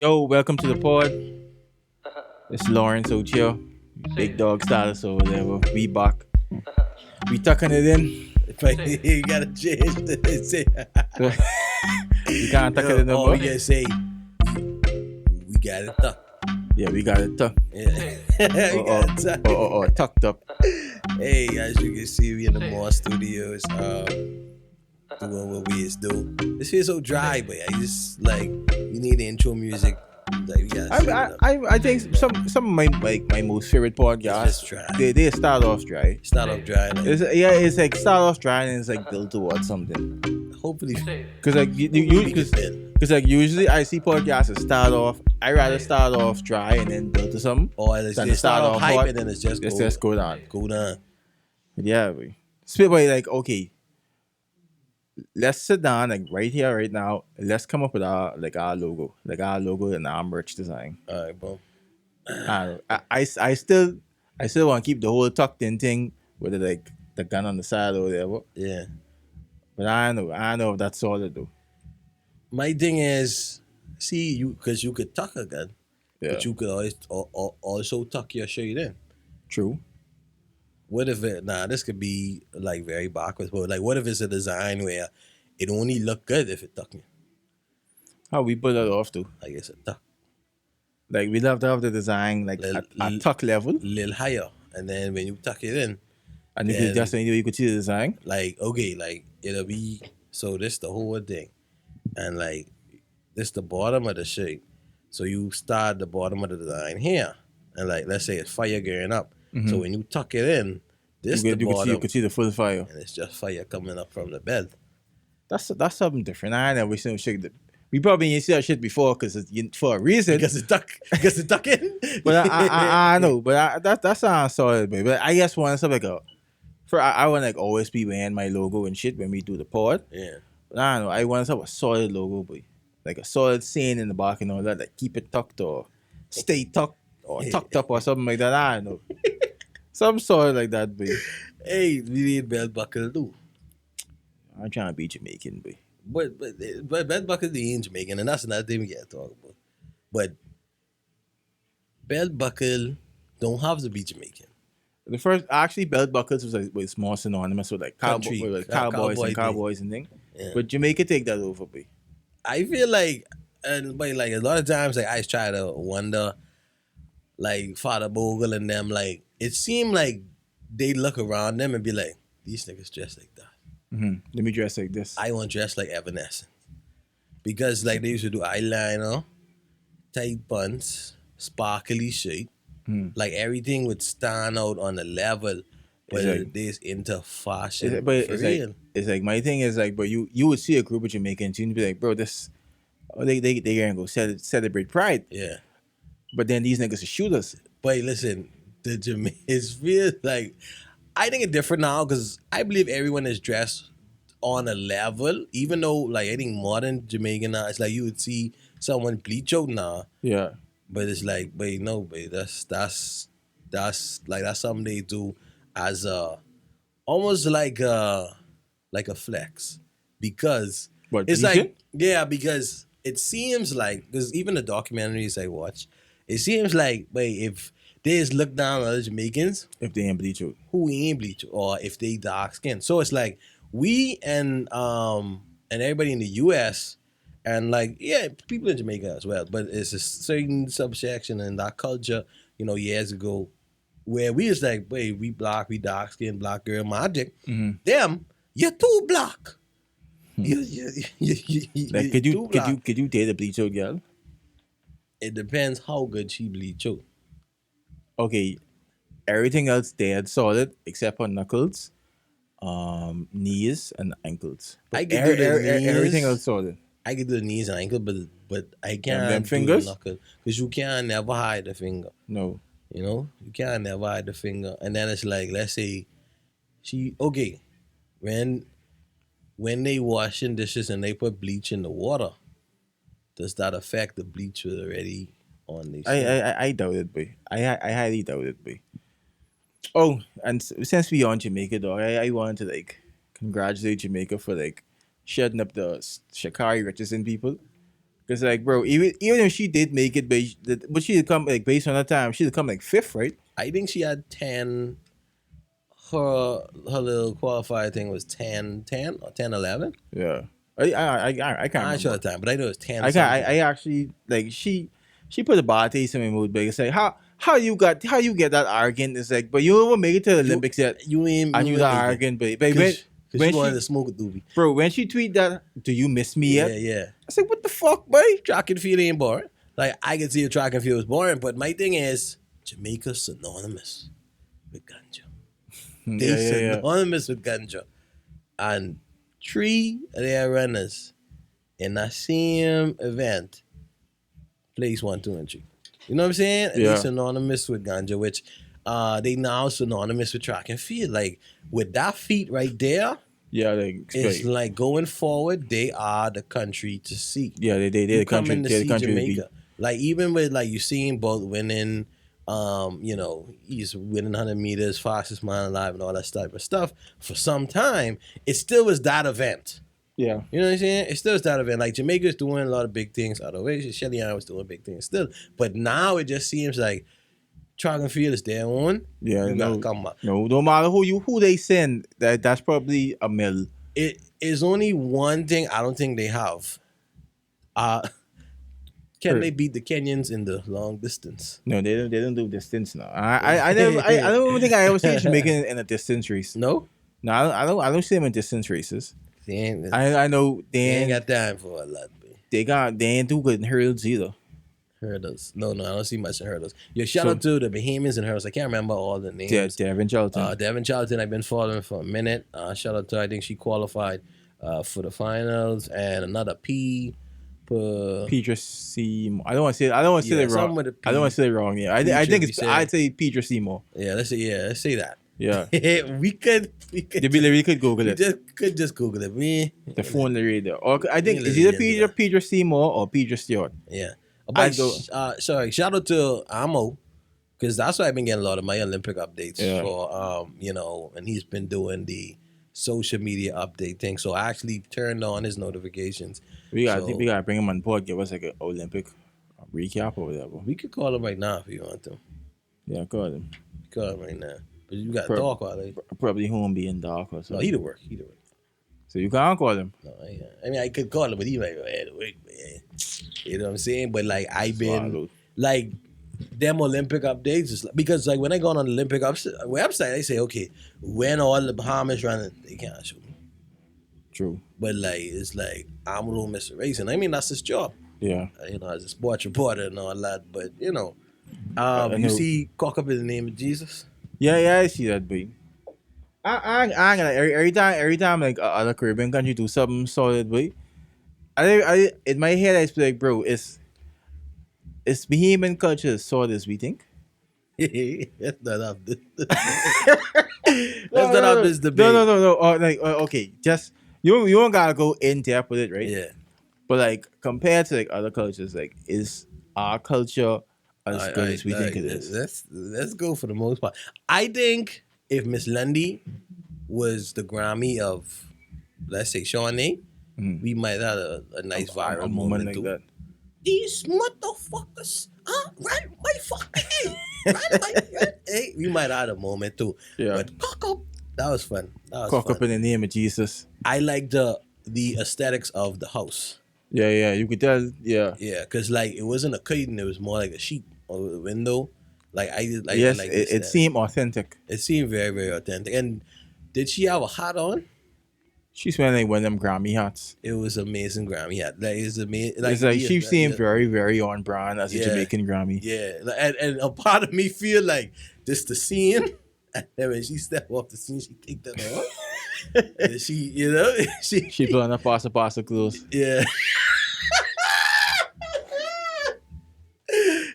Yo, welcome to the pod. It's Lawrence out here. Big dog status or whatever. We back. We tucking it in. But you gotta change the say. We can't tuck it in no Oh, more. we gotta say we got it tucked. Yeah, we got it tucked. Yeah. we Or, got it tucked. or tucked up. Hey, as you can see, we in the Moore Studios, doing what we is do. This feels so dry, but I just like we need the intro music. Like we gotta set it up. I think some of my most favorite podcasts It's just dry. they start off dry. Start off dry. Like, It's like start off dry and it's like build towards something. hopefully, Cause like cause like usually I see podcasts that start off. I rather start off dry and then build to something. or it's Then just start off hype hot. and then it's just Let's go, just go down. go down. Yeah, we spit by like okay. Let's sit down like right here, right now. And let's come up with our logo and our merch design. All right, boom. I still want to keep the whole tucked in thing with the gun on the side or whatever. Yeah. But I don't know if that's solid though. My thing is, see, you because you could tuck a gun, Yeah, but you could always also tuck your shirt in. true. What if it? Nah, this could be like very backwards. But like, what if it's a design where it only look good if it tuck in? How we pull that off too? I guess a tuck Like we love to have the design like at tuck level, a little higher, and then when you tuck it in, and you could then, just you could see the design. like okay, like it'll be so this the whole thing, and like this the bottom of the shirt. So you start the bottom of the design here, and like let's say it's fire gearing up. So when you tuck it in, this the bottom, You could see the full fire. and it's just fire coming up from the bed. That's something different. I never seen no shit. We probably ain't seen that shit before because it's for a reason. Because it tuck in. But I know. But that sounds solid, baby. But I just want something like I want like always be wearing my logo and shit when we do the pod. Yeah. But I don't know. I want to have a solid logo, boy. Like a solid saying in the back and all that. Like keep it tucked or stay tucked or tucked up or something like that. I don't know. Some sort like that, boy. Hey, we need belt buckle too. I'm trying to be Jamaican, boy. But belt buckle they ain't Jamaican, and that's another thing we gotta talk about. But belt buckle don't have to be Jamaican. The first actually belt buckles was more synonymous with like Country, cowboys and thing. Yeah. But Jamaica take that over, boy. I feel like, and but like a lot of times, like I try to wonder, like Father Bogle and them, like it seemed like they look around them and be like, these niggas dress like that. Let me dress like this. I want to dress like Evanescence. Because like they used to do eyeliner, tight buns, sparkly shit. Like everything would stand out on a level but like- this into fashion. But for it's real. like my thing is like, but you would see a group of Jamaicans, you'd be like, bro, this, they gonna go celebrate Pride, Yeah. but then these niggas are shooters. But listen, it's real like I think it's different now because I believe everyone is dressed on a level, even though like I think modern Jamaican now, it's like you would see someone bleach out now. Yeah, But it's like, wait, no, wait, that's like that's something they do as a almost like a flex because What, it's bleaching? like yeah because it seems like because even the documentaries I watch, it seems like wait if they just look down on other Jamaicans if they ain't bleach out. who ain't bleach or if they dark skin, so it's like we and everybody in the U.S. and like yeah, people in Jamaica as well, but it's a certain subsection in that culture, years ago, where we was like, wait, we black, we dark skin, black girl magic. Them, you're too black. Like, could you date a bleach out girl? It depends how good she bleach out. Okay, everything else dead solid except for knuckles, knees and ankles. I could do the knees. Everything else solid. I can do the knees and ankle, but I can't them do fingers? the knuckle because you can't never hide the finger. No. You can't never hide the finger. And then it's like, let's say when they washing dishes and they put bleach in the water, does that affect the bleach was already on the I doubt it, boy. I highly doubt it, boy. Oh, and since we on Jamaica, though, I wanted to congratulate Jamaica for shedding up the Shakari Richardson people. Cause like, bro, even if she did make it, but she'd come like based on her time, she'd come like fifth, right? I think she had 10. Her little qualifier thing was 10 or 10-11. Yeah. I can't I'm not sure remember. the time, but I know it was 10. I actually like she put a bad taste in my mood, but it's like how you get that arrogant? It's like, but you won't make it to the Olympics yet. You ain't And you that arrogant, but when she wanted to smoke a doobie. bro, when she tweet that, do you miss me yet? Yeah. I was like, what the fuck, boy? Track and field ain't boring. Like, I can see if track and field was boring, but my thing is, Jamaica's synonymous with ganja. They synonymous with ganja. And 3 of their runners in that same event place 1, 2, and 3. You know what I'm saying? Yeah. They synonymous with ganja, which they now synonymous with track and field. Like, with that feat right there, Yeah, like it's like going forward, they are the country to see. yeah, they the country, coming to they're see the country to beat. Jamaica. Like, even with like you seeing Bolt winning, he's winning 100 meters, fastest man alive, and all that type of stuff. For some time, it still was that event. Yeah. You know what I'm saying? It still is that event. Like, Jamaica's doing a lot of big things. Otherwise, Shelly Ann was doing big things still. But now it just seems like track and field is their own. Yeah, You gotta come back. no matter who they send, that's probably a mill. It is only one thing I don't think they have. Can they beat the Kenyans in the long distance? No, they don't do distance now. I never I don't even think I ever seen Jamaican in a distance race. No? No, I don't see them in distance races. They I know ain't they got time for a lot, man. they ain't too good in hurdles either. Hurdles. No, I don't see much in hurdles. Yo, shout out to the Bahamians and hurdles. I can't remember all the names. Yeah, Devin Charlton. Devin Charlton, I've been following for a minute. Shout out to, I think she qualified for the finals, and another Petra Seymour. I don't want to say it wrong. with a P. I don't want to say it wrong. Yeah, I think it's. I'd say Petra Seymour. Yeah, let's say that. Yeah, we could we could Google it. Could just Google it. The phone the radio. Or I think it's either Petra Seymour or Petra Stewart. Yeah. But sorry, shout out to Amo, because that's why I've been getting a lot of my Olympic updates for and he's been doing the social media update thing. So I actually turned on his notifications. I think we gotta bring him on board. Give us like an Olympic recap or whatever. We could call him right now if you want to. Yeah, call him. Call him right now. But you got dark already. Probably home being dark or something. No, he'd work. So you can't call him. No, I mean I could call him, but he might go ahead to work, man. You know what I'm saying? But like I've been like them Olympic updates is because like when I go on an Olympic website, they say, okay, when all the Bahamas running, they can't shoot me. True. But like it's like I'm gonna miss a race, and I mean that's his job. Yeah. As a sports reporter and all that. But you see cock up in the name of Jesus. Yeah, I see that, boy. I gonna every time like other Caribbean country do something solid, boy. I in my head I was like, bro, it's Bahamian culture as solid as we think. Let's not have this. Let's not have this debate. No. Okay, just you don't gotta go in depth with it, right? Yeah. But like compared to like other cultures, like is our culture as good as we think it is? Let's go for the most part. I think if Miss Lundy was the Grammy of, let's say, Shawnee, we might have a nice viral moment like too. that. These motherfuckers, right my fucking hey, we might have a moment too. Yeah. But cock up, that was fun. Cock up in the name of Jesus. I like the aesthetics of the house. Yeah, you could tell. Yeah, because like it wasn't a curtain; it was more like a sheet or a window. Like yes, it seemed authentic. It seemed very, very authentic. And did she have a hat on? She's wearing like one of them Grammy hats. It was amazing Grammy hat. Like it's amazing. It's like she seemed very, very on brand as a Jamaican Grammy. Yeah, and a part of me feel like this the scene. And then when she stepped off the scene, she take that off. And she put on a pasta clothes. Yeah.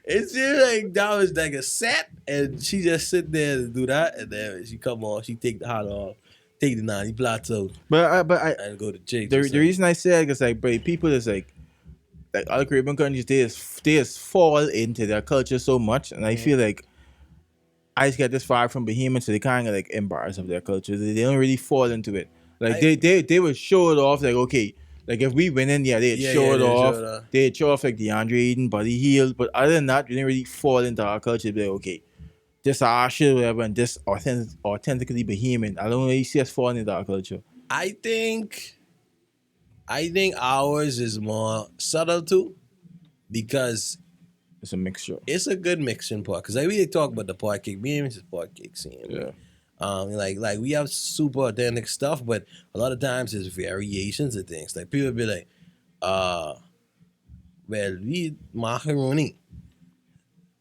It seemed like that was like a set, and she just sit there to do that, and then when she come on, she take the hat off, take the 90 plateau, and go to church. The reason I said is like, but people is like other Caribbean countries, they just fall into their culture so much, and I feel like I just get this vibe from Bahamians, so they kind of like embarrassed of their culture. They don't really fall into it. Like they would show it off, like, okay, Like if we win in, yeah, they'd Yeah, show yeah, it they off. showed up. They'd show off like DeAndre Ayton, body healed. But other than that, we didn't really fall into our culture. They'd be like, okay, this our shit, whatever, and this authentically Bahamian. I don't really see us falling into our culture. I think ours is more subtle too, because It's a mixture. it's a good mixing pot. Because I really talk about the pot cake. Me and Mrs. Pot cake scene. Yeah. Like we have super authentic stuff, but a lot of times there's variations of things. Like people be like, well, we eat macaroni.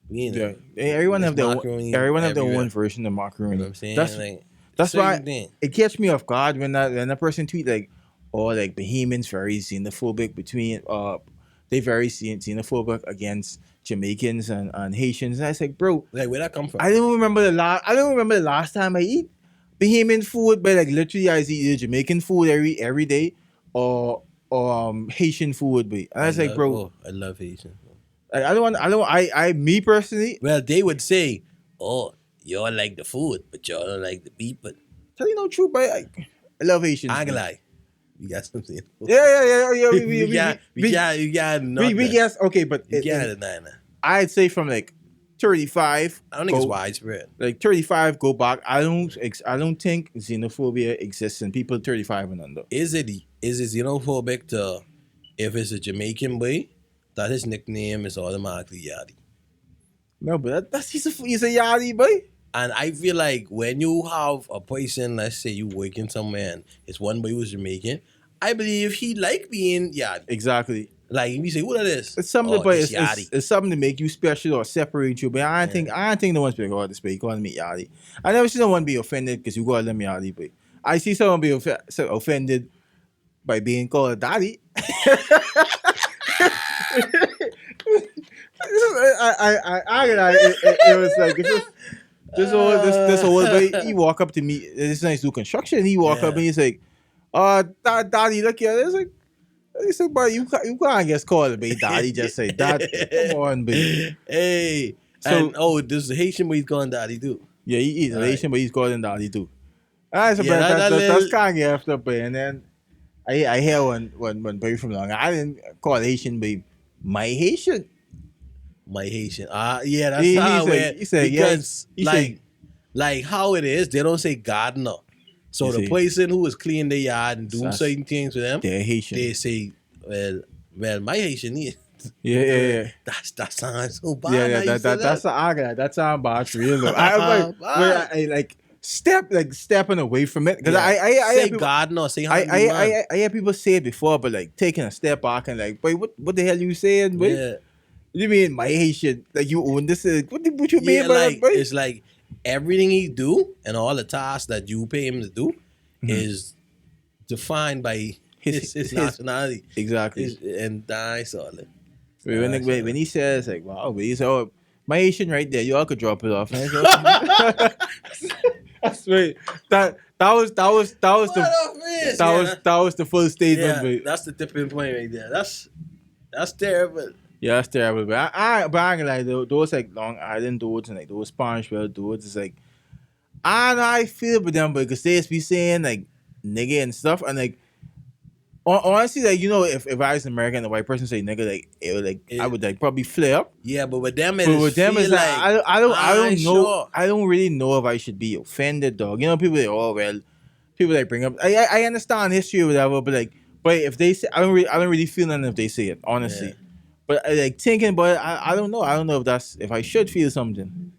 Yeah. Everyone have macaroni their own everywhere. version of macaroni. You know what I'm saying? That's like, that's certain why thing. it catch me off guard when that person tweet like, oh, like Bahamians very xenophobic between they very xenophobic against Jamaicans and Haitians. And I was like, bro, Like, where that come from? I don't remember the last time I eat Bahamian food, but like literally I eat either Jamaican food every day or Haitian food. But and I was like, bro, I love Haitian. me personally, Well, they would say, oh, y'all like the food, but y'all don't like the people. tell you no truth, but I love Haitians. I ain't man. gonna lie. You got something. Yeah. We got nothing. We guess okay, but You got it, nah. I'd say from like 35. I don't think it's widespread. Like 35, go back. I don't think xenophobia exists in people 35 and under. Is it xenophobic to if it's a Jamaican boy that his nickname is automatically Yadi? No, but he's a yardie boy. And I feel like when you have a person, let's say you working somewhere and it's one boy who's Jamaican, I believe he like being Yadi. Exactly. Like if you say, "What is this?" It's something, but this Yadi. it's something to make you special or separate you. But I don't think no one's been going to speak. Calling me yardie. I never see someone be offended because you call them yardie. But I see someone be offended by being called a daddy. It was like this old boy. He walk up to me. This nice do construction. He walk up and he's like, daddy, look here. It's like, he said, boy, you can't just call it baby daddy. Just say that. Come on, baby. Hey. So this Haitian boy calling daddy too. yeah, he's Right. Haitian, but he's calling daddy too. Alright, so Yeah, that's kind of after, but and then I hear one boy from Long Island call Haitian, but my Haitian. My Haitian. Yeah, that's He how said- it he said, because yeah, he said- like how it is, they don't say gardener. So You the see. person who is cleaning the yard and doing That's- certain things with them, They're Haitian. they say, well, my Haitian is. Yeah. That sounds so bad. Yeah, how you say that's the argument. That's how I'm about real. I like stepping away from it because Yeah. I say hear people, gardener, say how you man. I hear people say it before, but like taking a step back and like, wait, what the hell you saying? Wait, Yeah. you mean my Haitian? Like you own this? What you Yeah, mean by like that? Boy? it's like everything he do and all the tasks that you pay him to do is defined by his nationality. Exactly. And that's all it. When he says like, wow, but he said, oh, my Haitian right there, you all could drop it off. And I said, that's right. That was the full statement. Yeah, But that's the tipping point right there. That's terrible. yeah, that's terrible. But I ain't gonna lie, those like Long Island dudes and like those Spanish dudes, it's like I know how I feel with them, but because they just be saying like nigga and stuff, and like honestly, like if I was an American and a white person say nigga, like it would I would like probably flare up. Yeah, but with them, But with them, it's like I don't ain't know. sure. I don't really know if I should be offended, dog. People like, oh well, people like bring up. I understand history or whatever, but if they say, I don't really feel nothing if they say it, honestly. Yeah. But like thinking about it, I don't know. I don't know if I should feel something.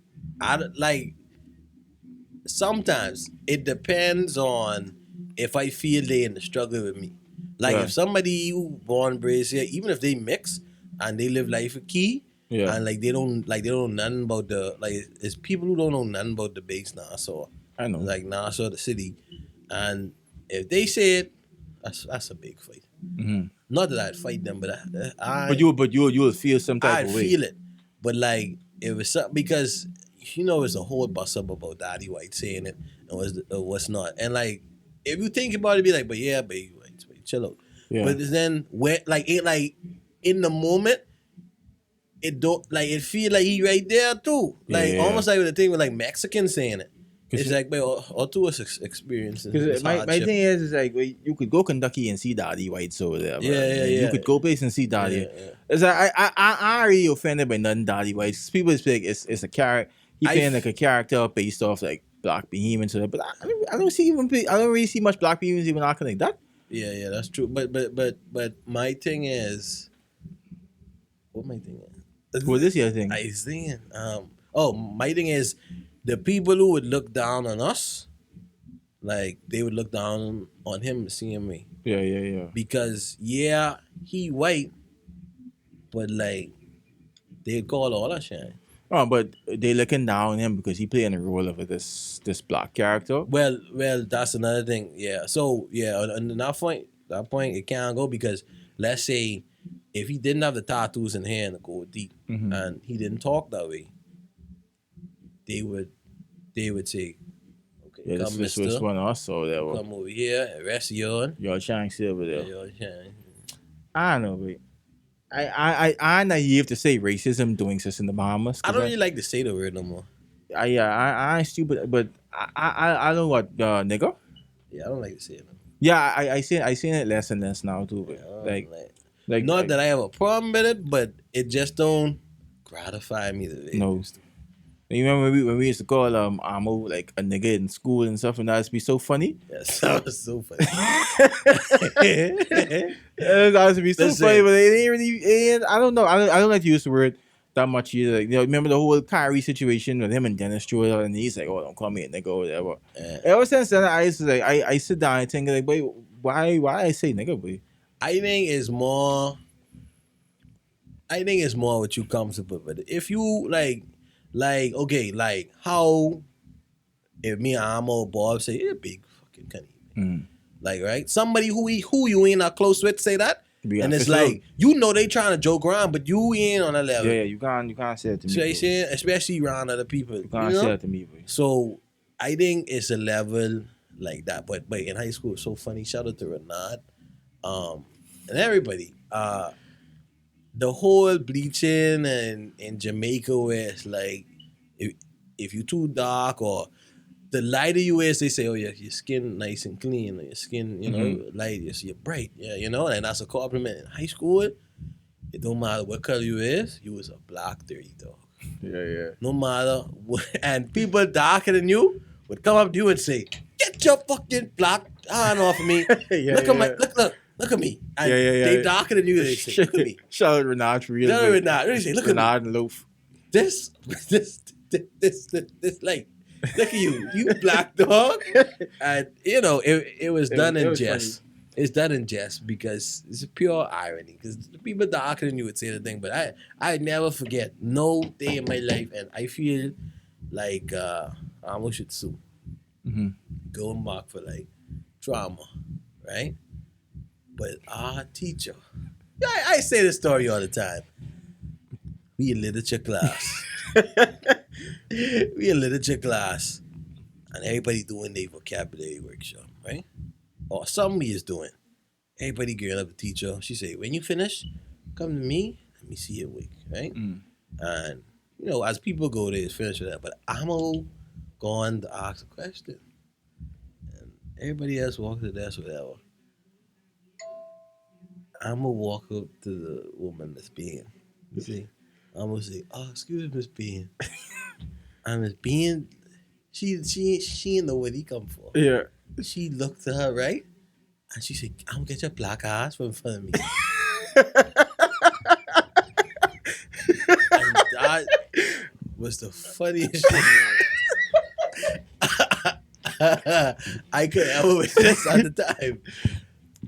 Sometimes it depends on if I feel they in the struggle with me. Like Yeah. if somebody who born brace here, even if they mix and they live life a key, Yeah. and they don't know nothing about it's people who don't know nothing about the base Nassau, I know. like Nassau the city, and if they say it, that's a big fight. Mhm. Not that I'd fight them, but But you'll feel some type I'd of way. feel it. But like it was something because it's a whole bust up about Daddy White saying it and what's not. And like if you think about it, be like, but yeah, baby, wait, chill out. Yeah. But then when in the moment, it don't it feel like he right there too. Like Yeah. almost like with the thing with like Mexicans saying it. It's like all to us experiencing Because this my hardship. thing is like well, you could go Kentucky and see Daddy Whites over there, bro. Yeah, yeah, And you yeah, could go place and see Daddy. yeah, yeah. It's like I really offended by nothing Daddy Whites. People is like it's a character. He I playing f- like a character based off like Black Behemoth, so but I don't see even I don't really see much Black Behemoths even acting like that. yeah, yeah, that's true. But my thing is, what my thing is? Well, this year thing. I was thinking, oh, my thing is, the people who would look down on us, like they would look down on him seeing me Yeah, yeah, yeah. because yeah, he white, but like they'd call all that shit. Oh, but they looking down on him because he playing the role of this Black character. Well, that's another thing. Yeah. So yeah, on that point, it can't go because let's say if he didn't have the tattoos in hair and the gold deep, Mhm. and he didn't talk that way, they would say, okay, Yeah, come, this Mister, was one also whatever. come over here and rest your. Y'all trying to see over there. Yeah. I don't know, but I'm naive to say racism doing this in the Bahamas. I 'Cause don't really like to say the word no more. I ain't stupid, but I know what nigga. Yeah, I don't like to say it. No Yeah, I seen it less and less now too. more. But I like don't like. like Not like, that I have a problem with it, but it just don't gratify me the way it no. used to. You remember when we used to call Amo like a nigga in school and stuff, and that used to be so funny. Yes, that was so funny. That used to be so Listen. funny, but it ain't really. I don't know. I don't like to use the word that much either. Like, remember the whole Kyrie situation with him and Dennis Schroeder, and he's like, "Oh, don't call me a nigga or whatever." Yeah. Ever since then, I used to like, I sit down and think like, "Boy, why I say nigga, boy?" I think it's more. I think it's more what you comfortable with. If you okay, like how if me and Amo Bob say, "You're a big fucking cunny," Mm. like right, somebody who you ain't not close with say that, We and it's official. like they trying to joke around, but you ain't on a level. Yeah, you can't say it to me. So you Bro. saying, especially around other people. You can't say it to me, boy. So I think it's a level like that. But in high school, it's so funny. Shout out to Renard, and everybody. The whole bleaching and in Jamaica where it's like if you too dark or the lighter you is, they say, oh yeah, your skin nice and clean, or your skin, light, you're bright. Yeah, and that's a compliment. In high school, it don't matter what color you is, you was a black dirty dog. Yeah. No matter what, and people darker than you would come up to you and say, get your fucking black hand off of me. Look at me. And Yeah. they darker than you, they say, look at me. Shout out Renard for real. Shout out boy. Renard. They say, look at me. Renard and Loaf. This, like, look at you black dog. And it was done in was jest. funny. It's done in jest because it's a pure irony. Because the people darker than you would say the thing, but I never forget no day in my life, and I feel like I almost should sue. Mm-hmm. Going back for like trauma, right? But our teacher, I say this story all the time. We in literature class. We in literature class. And everybody doing their vocabulary workshop, right? Or somebody is doing. Everybody gearing up the teacher. She say, when you finish, come to me. Let me see your wig, right? Mm. And, as people go, they finish with that. But I'm going to ask a question. And everybody else walk to the desk, whatever. I'm going to walk up to the woman that's being. You see? I'm going to say, oh, excuse me, Miss Bean. And Miss Bean, she didn't know where he come from. Yeah. She looked to her right, and she said, I'm going to get your black ass from in front of me. And that was the funniest shit. I could ever witness at the time.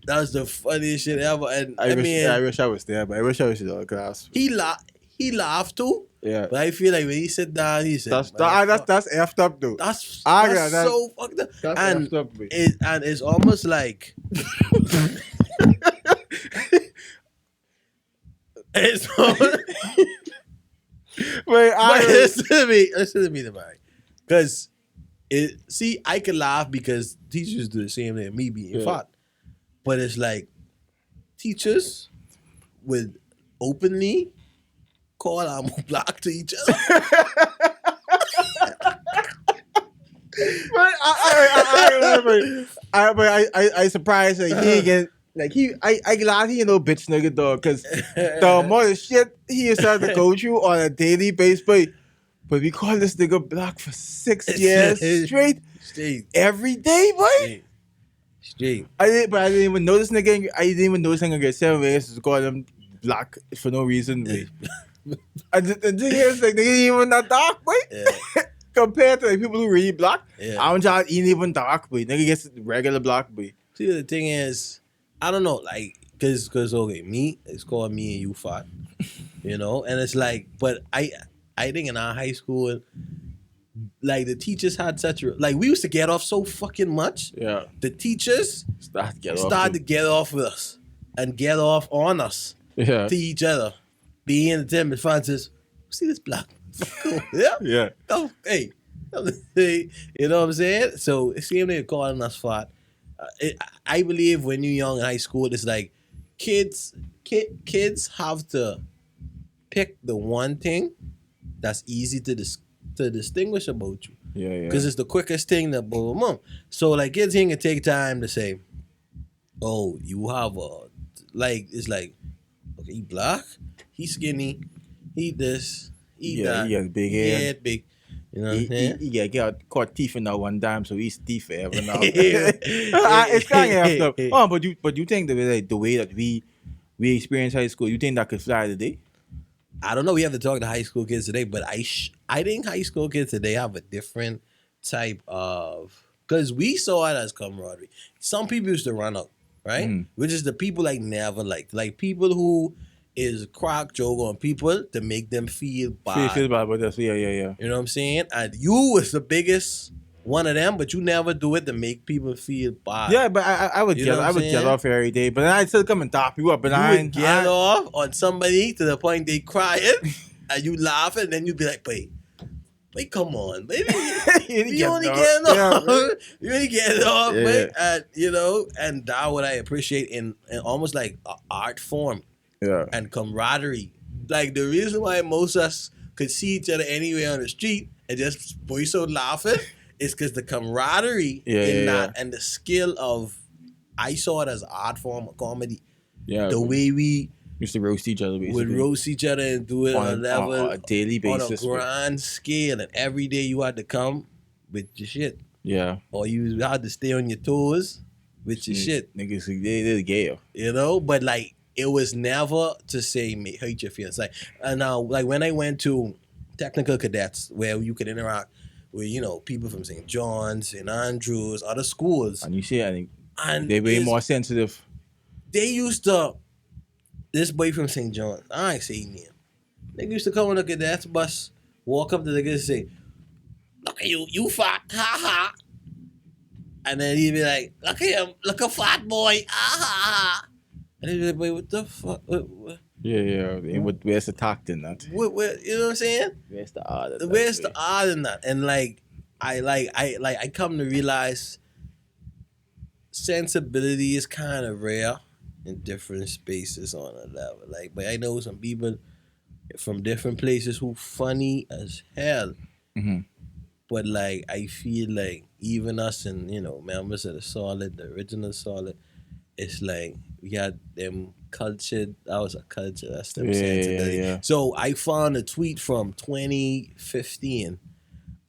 That was the funniest shit ever. And I wish I was there, but I wish I was in the class. he laughed too. Yeah. But I feel like when he sit down, he said, That's effed up though. that's Yeah, so fucked up. That's And effed up, boy. it's almost like it's almost, Wait, but listen to me, Damari. Because I can laugh because teachers do the same thing, me being fought. But it's like teachers would openly call I'm black to each other. But I surprised that he ain't get like I glad he no bitch nigga dog because the amount of shit he is starting to go through on a daily basis. But we call this nigga black for 6 years straight Straight, every day, boy. straight, straight. I didn't even know this nigga. I didn't even know this nigga get 7 years to call him black for no reason, boy. The thing is, like, nigga ain't even that dark, boy. Yeah, Compared to like people who really black, yeah. I'm just ain't even dark, boy. Nigga gets regular black, boy. See, the thing is, I don't know, like, cause okay, me, it's called me and you fought, and it's like, but I think in our high school, like the teachers had such a like we used to get off so fucking much. Yeah, The teachers start to get off with us and get off on us Yeah, to each other. Being the Tim and Francis, see this black. Cool. Yeah. yeah, Oh, hey. You know what I'm saying? So it seemed they calling us fat. I believe when you're young in high school, it's like kids have to pick the one thing that's easy to distinguish about you yeah, because it's the quickest thing that boom, boom. So like kids here can take time to say, oh, you have a like it's like okay, he black, he skinny, he this, he yeah. that, He got big he hair. head big. You know what I'm saying? He got caught thief in that one time, so he's thief forever now. It's kind of after. Oh, but you think the way that we experience high school, you think that could fly today? I don't know. We have to talk to high school kids today, but I think high school kids today have a different type of because we saw it as camaraderie. Some people used to run up, right? Mm. Which is the people like never liked, like people who is crack joke on people to make them feel bad. Feel bad about this. Yeah. You know what I'm saying? And you was the biggest one of them, but you never do it to make people feel bad. Yeah, but I would You know what I'm get saying? off every day, but then I'd still come and talk you up. But You would get off on somebody to the point they crying and you laughing, and then you'd be like, wait, come on, baby. You only getting off. You only getting off, Yeah. mate. And that what I appreciate in almost like an art form Yeah. and camaraderie. Like the reason why most of us could see each other anywhere on the street and just voice out laughing is because the camaraderie in that and the skill of I saw it as art form of comedy. Yeah. The way we used to roast each other, basically. would roast each other and do it on a level, on a daily basis, on a grand scale, and every day you had to come with your shit, Yeah. or you had to stay on your toes with your shit, Niggas, they're gay. But like it was never to say hate your feelings. Like and now, like when I went to technical cadets where you could interact with people from St. John's, St. Andrews, other schools, And you see, I think and they're way more sensitive. they used to. This boy from St. John, I ain't saying him. Nigga used to come on the cadets bus, walk up to the nigga and say, look at you fat, ha ha. And then he'd be like, look at him, look a fat boy, ah ha ha. And he'd be like, boy, what the fuck? What, Yeah. Where's the tact in that? you know what I'm saying? Where's the art? Where's the art in that? And I come to realize sensibility is kind of rare in different spaces on a level. Like, but I know some people from different places who funny as hell. Mm-hmm. But like, I feel like even us and members of the Solid, the original Solid, it's like we had them cultured. That was a culture. That's them sensibility. Yeah. So I found a tweet from 2015.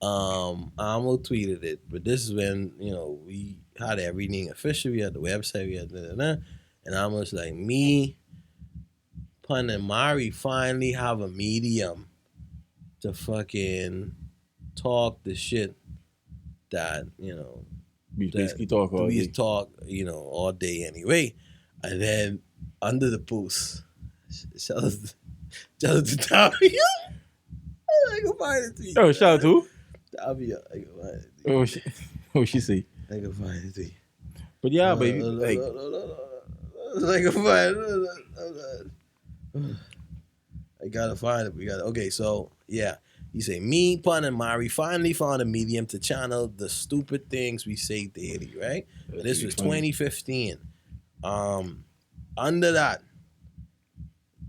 Amo tweeted it, but this is when we had everything official. We had the website. We had and I was like, me, Pun and Mari finally have a medium to fucking talk the shit that We basically talk all we day. talk all day anyway. And then under the post, shout out to Tavia. I can find it to you. Oh, shout out to? Tavia, I can find it to you. She say. I can find it to you. But yeah, baby, like. I can find it. I gotta find it. Okay, so yeah. You say, me, Pun, and Mari finally found a medium to channel the stupid things we say daily, right? This was 2015. Under that,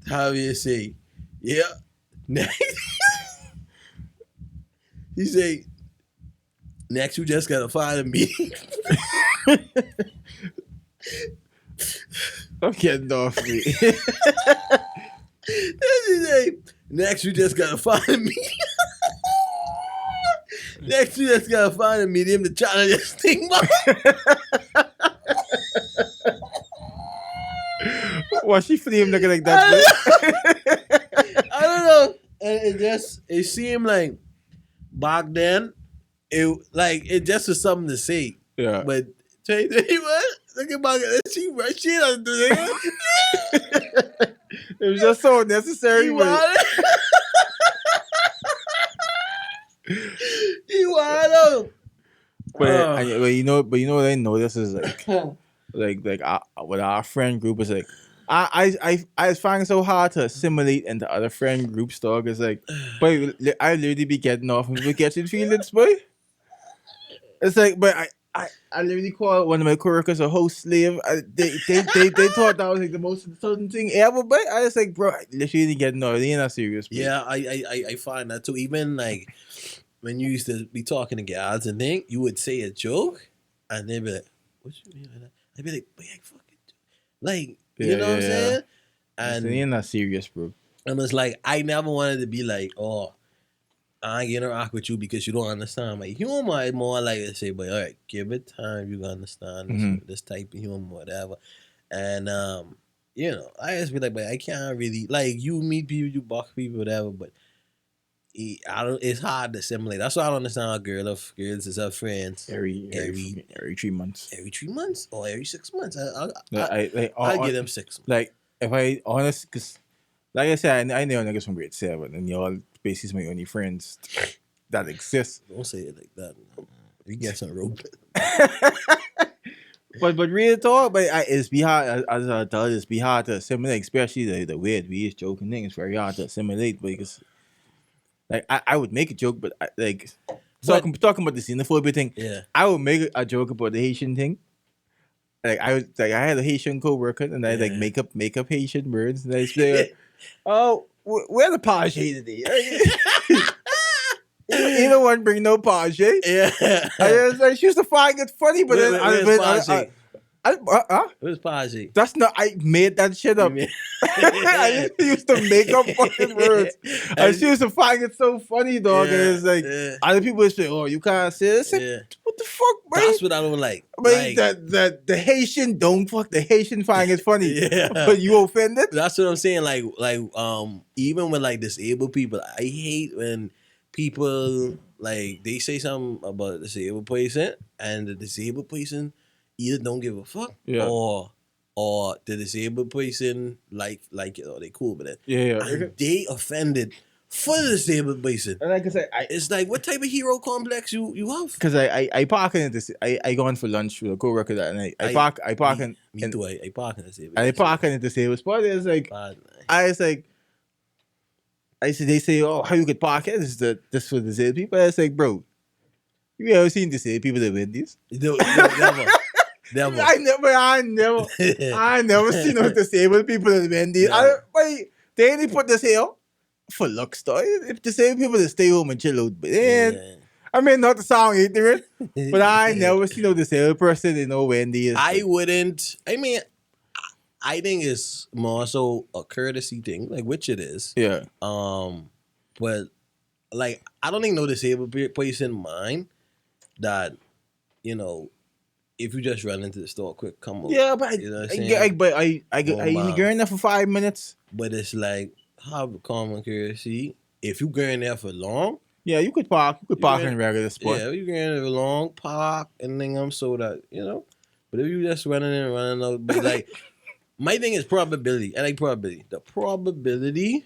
how you say, yeah. He say, Next, you just gotta find a meeting. I'm getting off me. Next, you just gotta find a medium. Next, you just gotta find a medium to try to just think about. Why she flame looking like that, boy? I don't know. And it seemed like back then, it just was something to say. Yeah. But tell you what, look at my she doesn't do that. It was just so necessary. He But wild. He wild. but you know what I noticed is like with our friend group is like I find it so hard to assimilate into other friend groups, dog. It's like, boy, I literally be getting off and be catching feelings, boy. It's like, but I literally call one of my coworkers a host slave. They thought that was like the most insulting thing ever, but I was like, bro, I literally getting off. They ain't that serious, bro. Yeah, I find that too. Even like when you used to be talking to guys and think you would say a joke, and they'd be like, "What you mean by that?" I'd be like, "Wait, I fucking like." You know what I'm saying? And they ain't that serious, bro. And it's like I never wanted to be like, oh, I ain't gonna rock with you because you don't understand my humor. I more like to say, but all right, give it time, you gonna understand this type of humor, whatever. And you know, I just be like, but I can't really like you meet people, you box people, whatever, but it's hard to assimilate. That's why I don't understand how girls is her friends Every 3 months. Every 3 months or every 6 months. I give them 6 months. Like if I honest, because like I said, I know niggas from grade 7, and y'all basically my only friends that exist. Don't say it like that. We get some rope. But real talk, but it's be hard as an adult. It's be hard to assimilate, especially the weird joking thing. It's very hard to assimilate because, like, I would make a joke, but talking about the xenophobia thing. Yeah, I would make a joke about the Haitian thing. Like I had a Haitian coworker, and I like make up Haitian words, and I say, "Oh, where's the page today?" You don't want to bring no page. Yeah, I was like, she used to find it funny, but then where's Paji? That's not. I made that shit up. I used to make up fucking words, and she used to find it so funny, dog. And it's like other people would say, "Oh, you can't say this." What the fuck, man? That's what I don't like. Like, the Haitian don't fuck. The Haitian find it funny, but you offended. That's what I'm saying. Like even with like disabled people, I hate when people like they say something about a disabled person, and the disabled person either don't give a fuck or the disabled person like it or they cool with it. And they offended for the disabled person. And like I said, it's like what type of hero complex you have? Because I park in this. I go in for lunch with a coworker that night. I park in. Me too. I park in the disabled. I park in the disabled spot. It's like I said, they say, oh, how you could park it? This for disabled people. I was like, bro, you ever seen disabled people that win this? Never. I never seen no disabled people that win these. They only put this here for looks, though. If disabled people that stay home and chill out, but I mean, not to sound ignorant, but I never seen no disabled person that know when these. I wouldn't. I mean, I think it's more so a courtesy thing, like which it is. Yeah. But like I don't think no disabled person mind that, you know, if you just run into the store quick, come over. Yeah, but you know what I'm saying? I you're in there for 5 minutes. But it's like have a common courtesy. If you go in there for long, yeah, you could park. You could park in a regular spot. Yeah, you go in there for long, park, and then so that you know. But if you just running in and running out, but like. My thing is probability. I like probability. The probability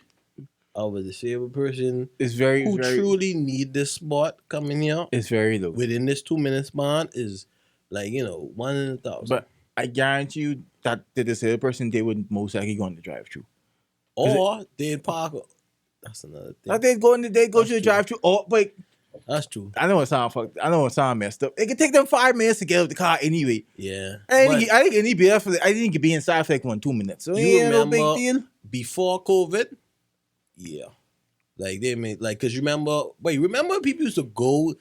of a disabled person is very truly need this spot coming here. It's very low. Within this 2 minute span is like, 1 in 1,000. But I guarantee you that the disabled person, they would most likely go on the drive through. Or they'd park. That's another thing. Like they'd go to the drive through. Or but that's true. I know it sound messed up. It could take them 5 minutes to get out the car anyway. Yeah. I think any be there I think it could be inside for like 2 minutes. So you remember no big deal. Before COVID? Yeah. Like they made cause remember people used to go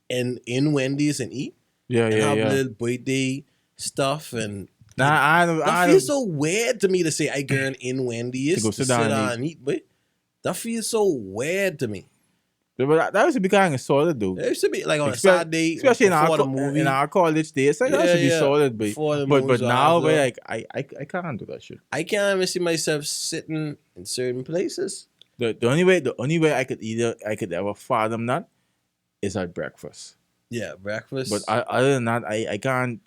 in Wendy's and eat Yeah, and yeah, have yeah. little birthday stuff and Nah, that I feels don't so weird to me to say I girl in to Wendy's go to sit sit down and down eat. and eat, but that feels so weird to me. But that used to be kind of solid though. It used to be like on a Especially, Saturday especially before the in movie. our college days, like that Yeah, should be yeah. solid, Before the but movies or now, but after. like I can't do that shit. I can't even see myself sitting in certain places. The only way I could ever fathom that is at breakfast. Yeah, But breakfast. other than that, I can't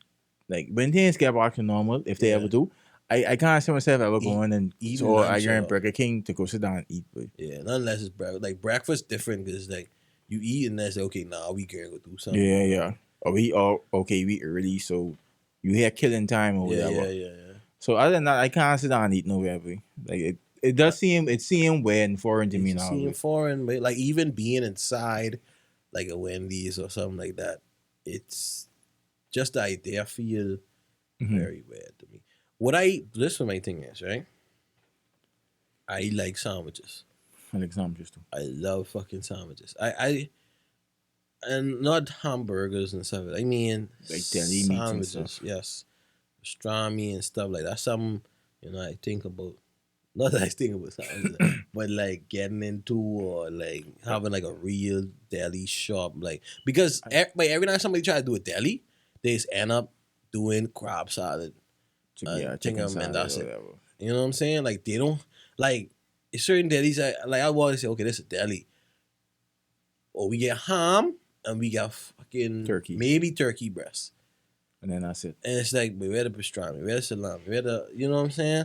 like when things get back to normal, if they Yeah. ever do, I can't see myself ever Eat, going and eating so I lunch go in or Burger King to go sit down and eat. But yeah, not unless it's breakfast. Like breakfast different because like you eat and then say, okay, now we can go do something. yeah, yeah. Or okay, we early, so you hear killing time or Yeah, whatever. yeah, yeah, yeah. So other than that, I can't sit down and eat nowhere. Boy. Like it Uh, does seem weird and foreign to It's me just now. seeing Boy. foreign, but like even being inside like a Wendy's or something like that, it's just the idea feel Mm-hmm. very weird to me. This what my thing is, right? I like sandwiches. An example, just I love fucking sandwiches. I and not hamburgers and stuff. I mean like deli meats and sandwiches, stuff. yes. Pastrami and stuff like that. Something, I think about. Not that I think about sandwiches, but like getting into or like having like a real deli shop. Like because like every time somebody try to do a deli, they just end up doing crab salad Yeah, and chicken thing and salad that's or it. whatever. You know what I'm saying? Like they don't like certain delis. I always say, okay, this is a deli. Or we get ham and we got fucking Turkey. maybe turkey breast. And then that's it. And it's like, but where the pastrami, where the salami, where the, you know what I'm saying?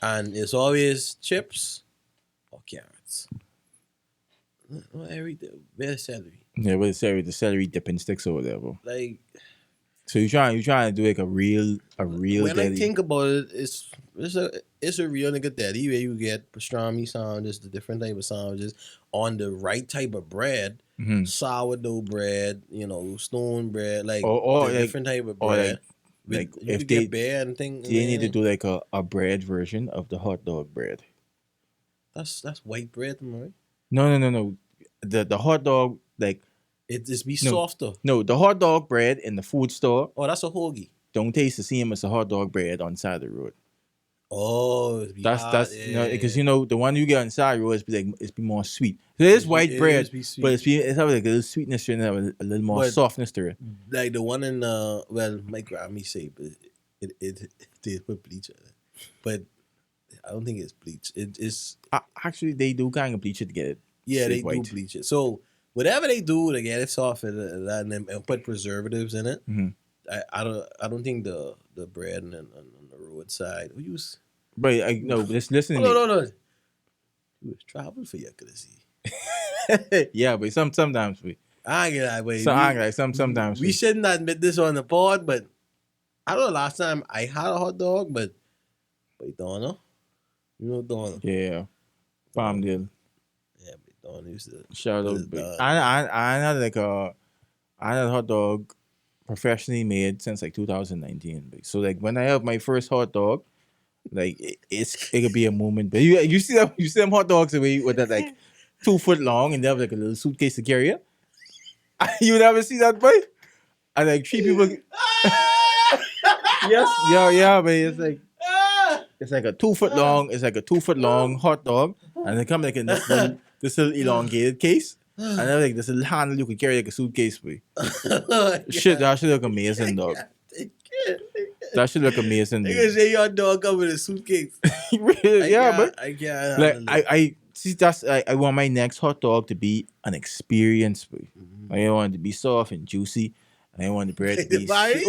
And it's always chips or carrots. Well, everything, where the celery. Yeah, but the celery dipping sticks or whatever. Like, So you trying to do like a real when I deli. think about it, it's a real nigga deli where you get pastrami sandwiches, the different type of sandwiches on the right type of bread, Mm-hmm. sourdough bread, stone bread, like Or the like different type of or bread. like You if could get bear and things. they need to do like a bread version of the hot dog bread. That's white bread, right? No. The hot dog like It just be no softer. no the hot dog bread in the food store Oh, that's a hoagie. don't taste the same as the hot dog bread on side of the road. Oh, it be hot. That's Yeah. because the one you get on side of the road is be like it's be more sweet. So it is white bread, It be sweet. but it's have like a little sweetness to it and have a little more But- softness to it. Like the one in my Grammy say, but it they put bleach in it. But I don't think it's bleach. It's Actually, they do kind of bleach it to get it. yeah, straight they white. do bleach it. So whatever they do to get it soft and put preservatives in it, Mhm. I don't think the bread on the roadside. We use But I no, just listen. no. You was travel for you could see. Yeah, but sometimes we. I ain't gonna wait. So I like sometimes We shouldn't admit this on the pod, but I don't know last time I had a hot dog, but don't know. You know don't know. Yeah, farm deal. Yeah, but don't used to Shout out. It's But done. I had like I had a hot dog professionally made since like 2019. But so like when I have my first hot dog, like it could be a moment. But you see them hot dogs away with that like 2 foot long and they have like a little suitcase to carry it. You never see that, boy? And like three people. Yes, yeah, but it's like a 2 foot long. It's like a 2 foot long hot dog, and they come like in this little elongated case, and then like this little handle you could carry like a suitcase with. Shit, that should look amazing, dog. That should look amazing, They gonna dude. say your dog come with a suitcase. Yeah, but I can't. like handle it. I see that's I want my next hot dog to be an experience, boy. Mhm. I want it to be soft and juicy, and I want the bread to be. Bye.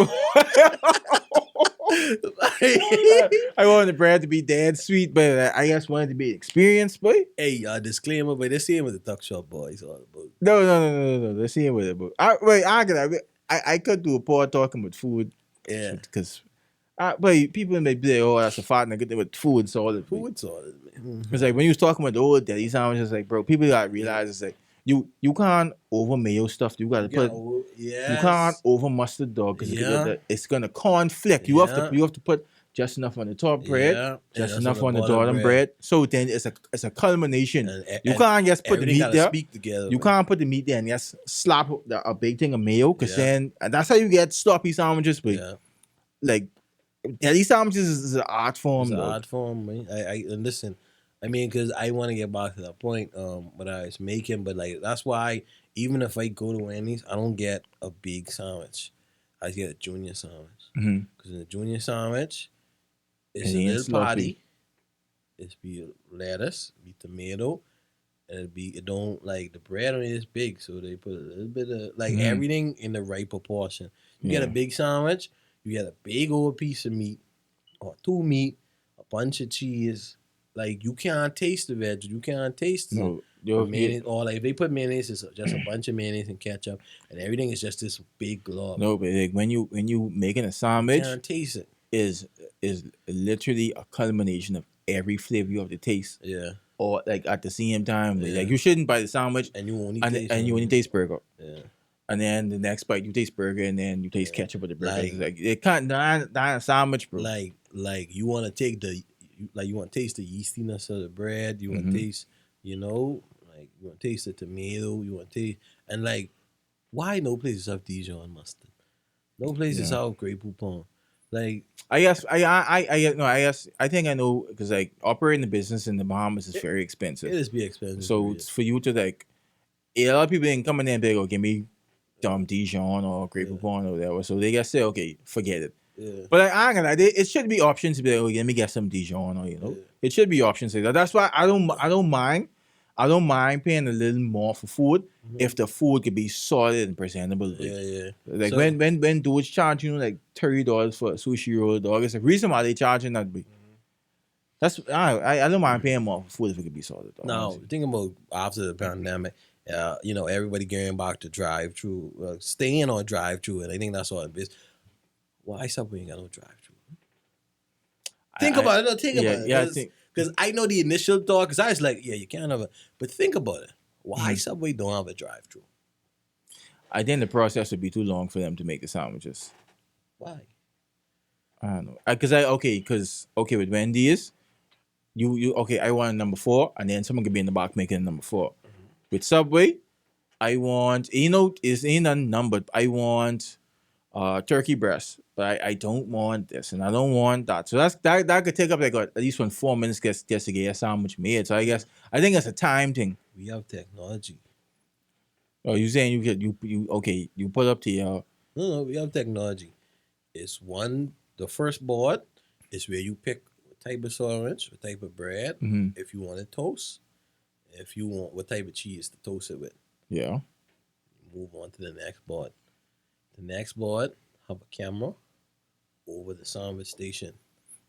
I want the bread to be dead sweet, but I just want it to be an experience, boy. Hey, disclaimer, but this same with the Tuckshop boys all about. No. Let's see with it, but I could do a pod talking about food, Yeah, because. But people may be like, oh, that's a fat nigga with food solid. food's all man. It's like when you was talking about the old deli sandwiches, like bro, people gotta realize it's like you can't over mayo stuff. You gotta put Yeah, you can't over mustard dog because Yeah. it's gonna conflict. You have Yeah. to put just enough on the top bread, Yeah, and just that's on enough the on the bottom bottom bread, bread. So then it's a culmination. You and can't just put the everything meat gotta there. speak together. You Man. can't put the meat there and just slap a big thing of mayo, cause Yeah, then and that's how you get sloppy sandwiches. But yeah. like deli sandwiches is an art It's form, an dog. odd form, man. And listen, I mean, because I want to get back to that point, what I was making, but like that's why even if I go to Wendy's, I don't get a big sandwich. I just get a junior sandwich Mm-hmm. because in the junior sandwich, it's And a it ain't little sloppy. patty. It's be lettuce, be tomato, and it don't like the bread on it is big, so they put a little bit of like Mm-hmm. everything in the right proportion. You get a Yeah. big sandwich, you get a big old piece of meat or two meat, a bunch of cheese. Like you can't taste the veg, you can't taste No, the you mayonnaise. Or like if they put mayonnaise, it's just a bunch of mayonnaise and ketchup, and everything is just this big glob. no, but like when you making a You sandwich can't taste it. is is literally a culmination of every flavor you have to taste, Yeah, or like at the same time. yeah. Like you shouldn't buy the sandwich And you only and taste and you only onions. taste burger, Yeah, and then the next bite you taste burger, and then you taste yeah. ketchup with the burger. It's Like like it can't that a sandwich, bro. like you want to take like you want to taste the yeastiness of the bread. You want to Mm-hmm. taste, like you want to taste the tomato. You want to taste and like why no places have Dijon mustard? No places Yeah. have Grey Poupon. Like I guess no I guess I think I know because like operating the business in the Bahamas is it, very it expensive. is be expensive for So real. it's for you to like a lot of people didn't come in there and be like, oh, give me Yeah, Dijon or Grey yeah, Poupon or whatever. So they just say, okay, forget it. yeah, But like, I ain't gonna lie, it should be options to be like, oh, let me get some Dijon or yeah, it should be options like that. That's why I don't mind paying a little more for food mhm, if the food could be solid and presentable. Like, yeah, yeah. like So when dudes charge like $30 for a sushi roll, dog, it's a reason why they charging that big. That's I don't mind paying more for food if it could be solid, dog, now honestly. think about after the pandemic. Everybody getting back to drive through, staying on drive through, and I think that's all it is. Why Subway ain't got no drive through? Think I about it. No, think yeah, about it. yeah, I think Because I know the initial thought. Because I was like, yeah, you can't have a. But think about it. Why mhm. Subway don't have a drive-through? I think the process would be too long for them to make the sandwiches. Why? I don't know. Because with Wendy's, you okay, I want a number four, and then someone could be in the box making a number four. With Subway, I want is in a number. I want turkey breast, but I don't want this and I don't want that. So that could take up like at least 4 minutes just to get a sandwich made. So I think it's a time thing. We have technology. Oh, you saying you okay? You put up to your No, we have technology. It's the first board is where you pick what type of sandwich, what type of bread, mhm, if you want it toast, if you want what type of cheese to toast it with. yeah. Move on to the next board. The next board have a camera over the sandwich station.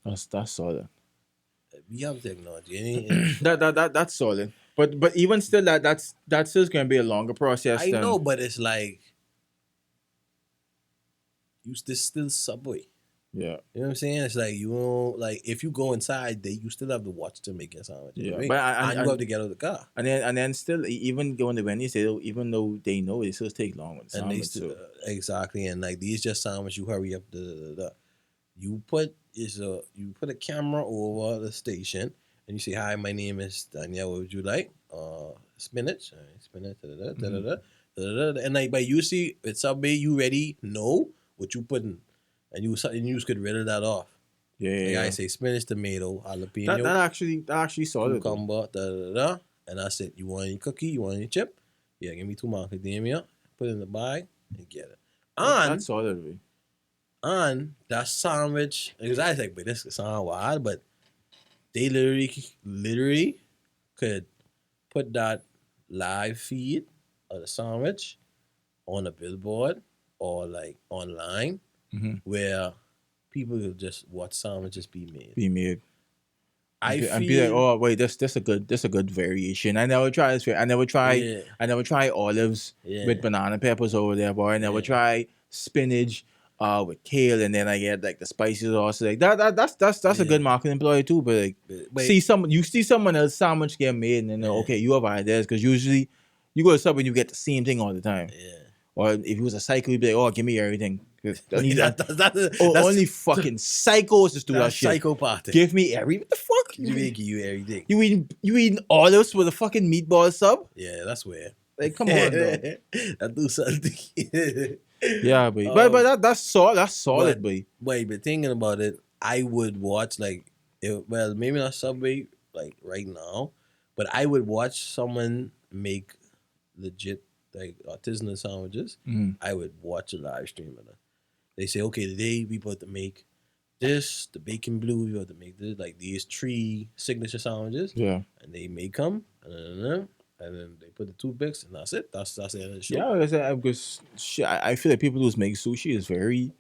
That's solid. We have technology. That's solid. But even still, that's still gonna be a longer process I know, than but it's like this still Subway. yeah. You know what I'm saying? It's like you don't like if you go inside, you still have to watch to make your sandwich. You know Yeah, what I mean? but And you have to get out of the car. and then still even going to Wendy's, even though they know it still take long with the And they sandwich. still So exactly, and like these just sandwich. You hurry up. You put a camera over the station, and you say, "Hi, my name is Danielle. What would you like? Spinach. All right, spinach. Da, da, da, da, da, da, da, da." And like, but you see, at Subway, you already know what you putting, and you just get rid of that off. yeah, Like I yeah. say, spinach, tomato, That jalapeno, that actually solid though. cucumber, da da da. And I said, "You want any cookie? You want any chip? Yeah, give me 2 macadamia. Put it in the bag and get it." That's And solid, way. that sandwich, because I was like, but this could sound wild, but they literally could put that live feed of the sandwich on a billboard or like online Mm-hmm. where people could just watch sandwiches be made. Be made. I And be like, feel, oh wait, that's a good variation. I never try this. yeah, I never try olives with yeah, banana peppers over there, boy. I never yeah, try spinach with kale, and then I get like the spices also like that's a yeah. good marketing employee too. But like But you see someone else sandwich get made, and then yeah, okay, you have ideas because usually you go to Subway and you get the same thing all the time. yeah. Or if it was a cycle, you'd be like, oh, give me everything. Only, That's only fucking psychos just do that that's shit. psychopathic. Give me what the fuck? You make you everything. You eating olives with a fucking meatball sub? Yeah, that's weird. Like, come on, dog. That do something. Yeah, but that's but solid, boy. wait, but thinking about it, I would watch like, well, maybe not Subway like right now, but I would watch someone make legit like artisanal sandwiches. Mhm. I would watch a live stream of that. They say, okay, today we about to make this, the bacon blue, we about to make this, like these 3 signature sandwiches, Yeah. and they make them, and then they put the toothpicks, and that's it. That's the end of the show. Yeah, like I said, because shit, I feel like people who make sushi is very.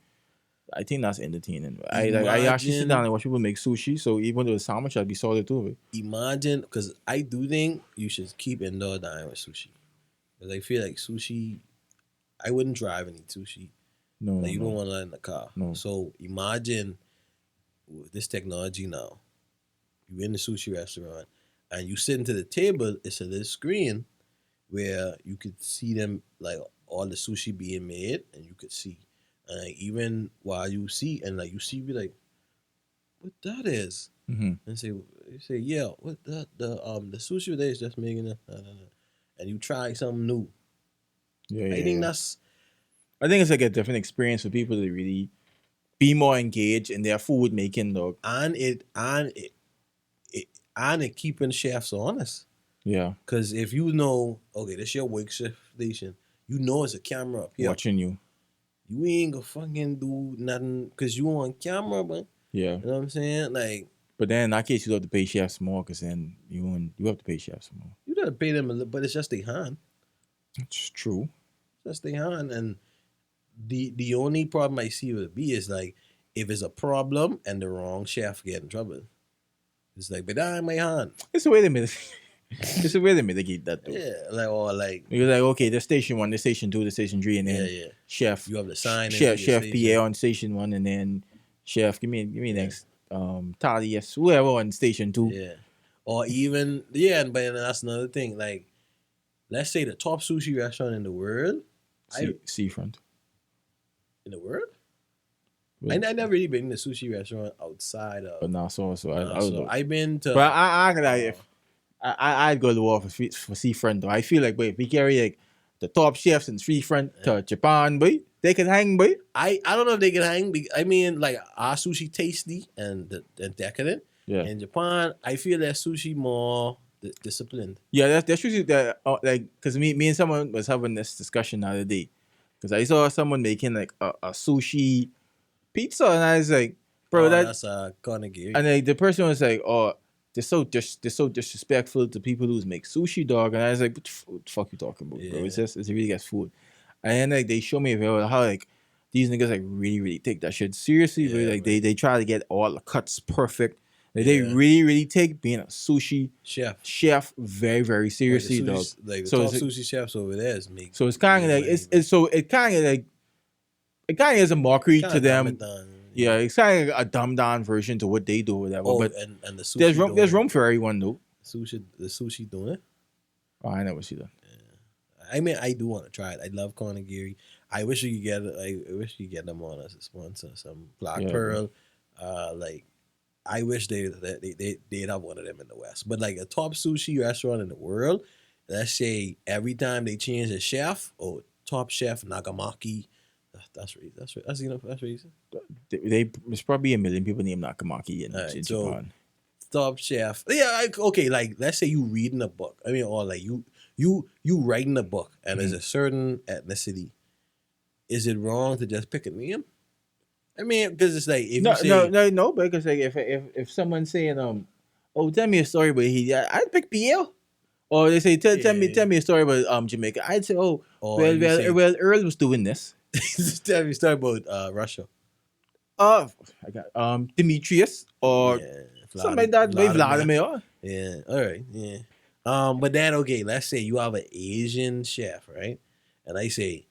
I think that's entertaining. I actually sit Imagine- down and watch people make sushi. So even though the sandwich, I'd be solid too. But Imagine, because I do think you should keep indoor dining with sushi, because I feel like sushi, I wouldn't drive and eat sushi. no, Like you no. don't want to in the car. No. So imagine with this technology now, you in the sushi restaurant and you sit into the table. It's a little screen where you could see them like all the sushi being made, and you could see, and like, even while you see, and like you see, be like, what that is, Mhm. and you say, yeah, what the sushi there is just making it, and you try something new. Yeah, I think that's I think it's like a different experience for people to really be more engaged in their food making, dog. and it keeping chefs honest. Yeah, Because if you know, okay, this your wake shift station, you know it's a camera up here. watching you. You ain't gonna fucking do nothing because you on camera, man. Yeah, You know what I'm saying? Like, but then in that case, you have to pay chefs more because then you have to pay chefs more. you gotta pay them a little, but it's just their hand. It's true. Just their hand. And the only problem I see with it be is like, if it's a problem and the wrong chef get in trouble. It's like, but that ain't my hand. It's a way to mitigate. It's a way to mitigate that though. Yeah, like, or like, You're like, okay, the station 1, the station 2, the station 3, and then yeah. chef, You have the sign. chef PA on station 1, and then chef. Give me next. Thaddeus, whoever on station 2. Yeah. Or even, yeah, but that's another thing. Like, let's say the top sushi restaurant in the world. Seafront. In the world? But, I never really been in a sushi restaurant outside of. but now so I would so know. I've been to. But I could if I'd go to war for seafront though. I feel like, boy, if we carry like the top chefs in seafront to Japan, boy, they can hang, boy. I don't know if they can hang. I mean, like, our sushi tasty and decadent. Yeah. In Japan, I feel that sushi more disciplined. Yeah, that's usually that. Like, cause me and someone was having this discussion the other day, cause I saw someone making like a sushi pizza, and I was like, bro, that's Konigiri. and like the person was like, oh, they're so disrespectful to people who make sushi, dog. And I was like, what the fuck you talking about, bro? Yeah. It's really just food. And then like they show me how like these niggas like really take that shit seriously. Yeah, Like man. they try to get all the cuts perfect. Like they Yeah. really take being a sushi chef very seriously, like the dog. sushi, like the So top it's- sushi chefs over there is make. So it's kind of like it kind of is a mockery to them. Yeah, it's kind of like a dumbed down version to what they do, or whatever. Oh, but and the sushi. there's room for everyone though. The sushi doing it. Oh, I never see that. I mean, I do want to try it. I love Konigiri. I wish you could get it. I wish you could get them on as a sponsor. Some Black Yeah, Pearl. Like, I wish they'd have one of them in the West. But like a top sushi restaurant in the world, let's say every time they change a chef, top chef Nagamaki. That's reason. There's probably a million people named Nakamaki in Alright, in so- Japan. Top chef. Yeah, okay. Like, let's say you reading a book. I mean, or like you writing a book, and there's a certain ethnicity. Is it wrong to just pick a name? I mean, because it's like if you say No, because like if someone's saying oh, tell me a story about I'd pick Pierre. Or they say tell me a story about Jamaica. I'd say or well Earl was doing this. tell me a story about Russia. I got Demetrius or something like that. Maybe Vladimir. Yeah. All right. Yeah. But then, okay, let's say you have an Asian chef, right? And I say,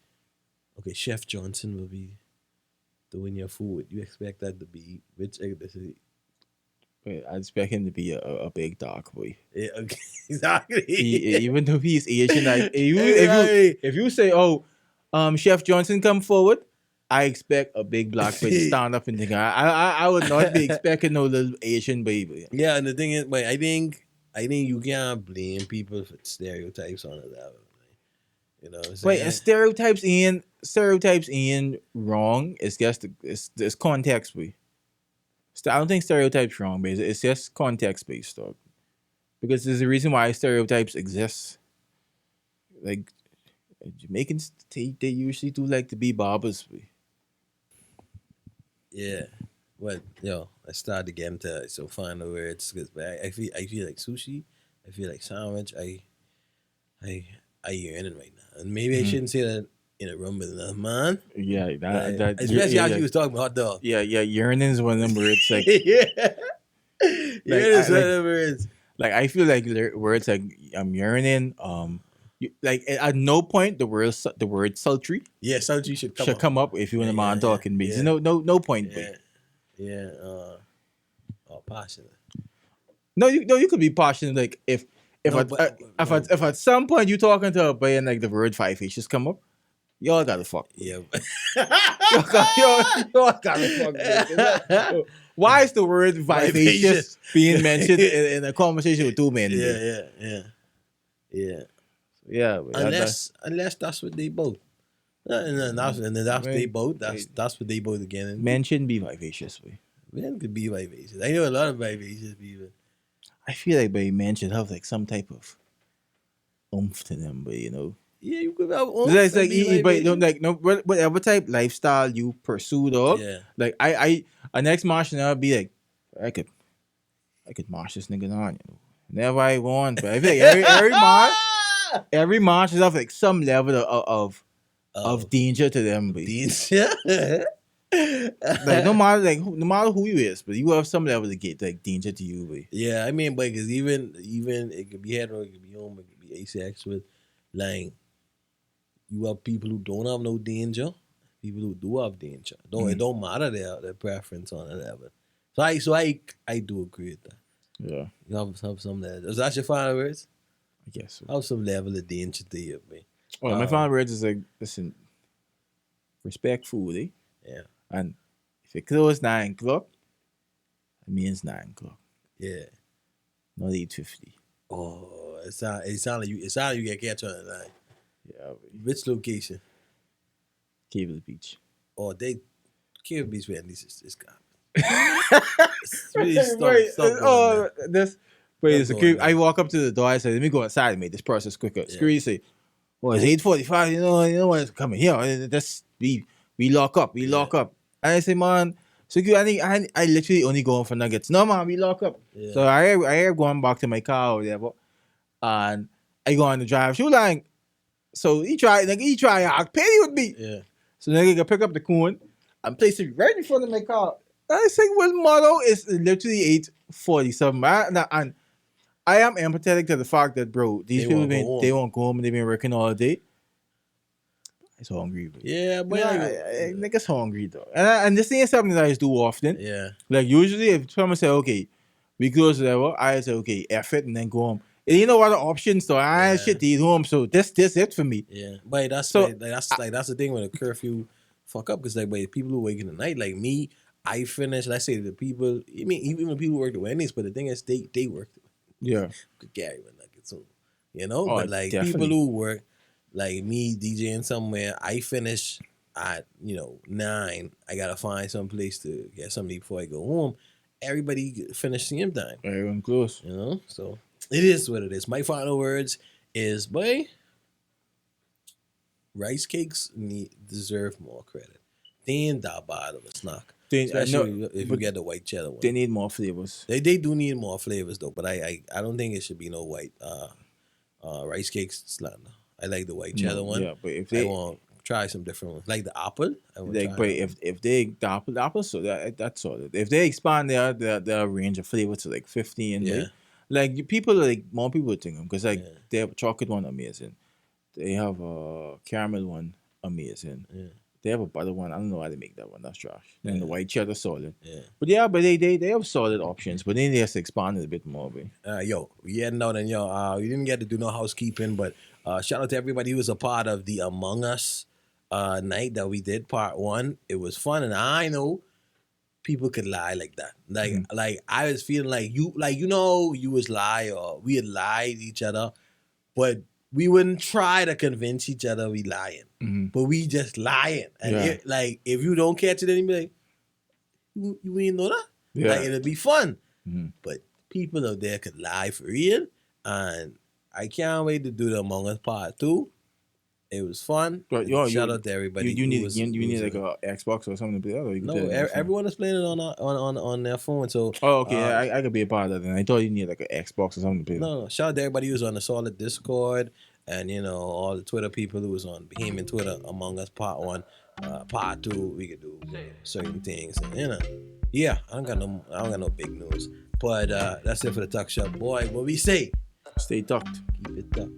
okay, Chef Johnson will be doing your food. You expect that to be which ethnicity? Wait, I expect him to be a big dark boy. Yeah, okay, exactly. Even though he's Asian, like Exactly. if you say, oh, Chef Johnson come forward, I expect a big black boy to stand up and think I would not be expecting no little Asian baby. Yeah, and the thing is, but I think you can't blame people for stereotypes on it. That way. You know what I'm Wait, saying? stereotypes ain't wrong. It's just it's context we. I don't think stereotypes wrong, but it's just context based stuff. Because there's a reason why stereotypes exist. Like Jamaicans, they usually do like to be barbers. We. Yeah. But I started to get into so final words because I feel like sushi. I feel like sandwich. I I yearning right now, and maybe I Mhm. shouldn't say that in a room with another man. Yeah, But that especially yeah, as yeah, you was talking about hot dog. yeah, yeah. Yearning is one of them where it's like Yeah. like Yearning I is one of like them words. like I feel like where it's like I'm yearning. Like at no point the word sultry Yeah, something you should come should up. come up if you want Yeah, a yeah, man yeah, talking me. There's yeah, no point, boy. yeah, yeah. Passionate. No, you could be passionate. Like if No, at but no, if but at some point you talking to a boy and like the word five just come up, y'all gotta fuck, boy. yeah. Y'all gotta fuck, boy. 'Cause, why is the word vivacious Vivacious. being mentioned Yeah, in a conversation with two men, boy? yeah, yeah, yeah. Yeah, boy, Unless that's what they both. And then that's what they man, both. That's what they both again into. men shouldn't be vivacious, boy. Men could be vivacious. I know a lot of vivacious people. I feel like boy, men should have like some type of oomph to them, but you know. Yeah, you could have It's oomph and like, be but you know, vivacious. like no, whatever type lifestyle you pursue, dog. Yeah. Like a next Martian, I'll be like, I could, I could march this nigga on, you know. Never I want, but I feel like every march is of like some level of Oh, danger to them, but Dean's. like no matter who you is, but you have some level of get like danger to you, but Yeah, I mean, but because even it could be hetero, it could be homo, it could be asexual. Like you have people who don't have no danger, people who do have danger. It Mm. don't matter their preference on it ever. So I do agree with that. Yeah, You have some level. Is that your final words? I guess so. Have some level of danger to you, man. Well, my final words is like, listen, respect food, eh? Yeah, And if it close 9 o'clock, it means 9 o'clock, yeah. not 8:50. Oh, it sound like you get catch on the line. Yeah, boy. Which location? Cable Beach. Oh, they Cave Beach where at least it's gone. It's really stop going there. This. Wait, Stop it's a going I there. walk up to the door. I said, "Let me go inside and make this process quicker." Yeah. Screwy say, "Well, it's 8:45. You know what's coming here. That's we lock up. We lock up." And I say, "Man, security. I literally only going for nuggets. No, man, we lock up." Yeah. So I am going back to my car or whatever, and I go on the drive. She was like, so he try act petty with me. Yeah. So nigga can pick up the coin and place it right in front of my car. I say, well, motto is literally 8:47. And I am empathetic to the fact that, bro, these They people won't go home. they won't go home and they've been working all day. I'm so hungry, bro. Yeah, but Niggas hungry though. And this ain't something that I just do often. yeah. Like usually if someone say, okay, we close the level, I say, okay, F it and then go home. And you know what the options though? I ain't Yeah. shit to eat home. So this it for me. Yeah. But that's So, that's the thing when a curfew fuck up because like but people who wake in the night, like me, I finish, let's say the people I mean even when people work the Wednesdays, but the thing is they work Yeah. could carry one like it's soon. You know? Oh, but like definitely. people who work like me DJing somewhere, I finish at 9. I gotta find some place to get something before I go home. Everybody finish same time. Everyone close. So it is what it is. My final words is, boy, rice cakes deserve more credit. They ain't that bad of a snack, especially if you but get the white cheddar one. they need more flavors. They do need more flavors though, but I don't think it should be no white rice cakes slander. I like the white cheddar one. Yeah, but if I they want to try some different ones, like the apple. I want like, but if they the apple, so that's solid. If they expand their range of flavor to like 15, Yeah. like people like more people think them because like Yeah. they have a chocolate one amazing, they have a caramel one amazing, Yeah. they have a butter one. I don't know why they make that one. That's trash. And Yeah. the white cheddar solid. Yeah. But they have solid options. But then they just expand it a bit more. But Yo, we heading out and we didn't get to do no housekeeping, but shout out to everybody who was a part of the Among Us night that we did part one. It was fun, and I know people could lie like that. Like I was feeling like you was lie or we had lied to each other, but we wouldn't try to convince each other we lying. But we just lying. And like if you don't catch it, then you be like, you ain't know that? Yeah. Like it'll be fun. But people out there could lie for real. And I can't wait to do the Among Us part 2. It was fun. But shout out to everybody. You need like a Xbox or something to play. Or you can no, play it on your phone. everyone is playing it on their phone. So okay, I could be a part of that. Then I thought you need like an Xbox or something to play. No, shout out to everybody who's on the Solid Discord and all the Twitter people who was on Behemoth Twitter Among Us part 1, part 2. We could do certain things, and yeah. I don't got no big news, but that's it for the Tuckshop, boy. What we say? Stay tucked. Keep it tucked.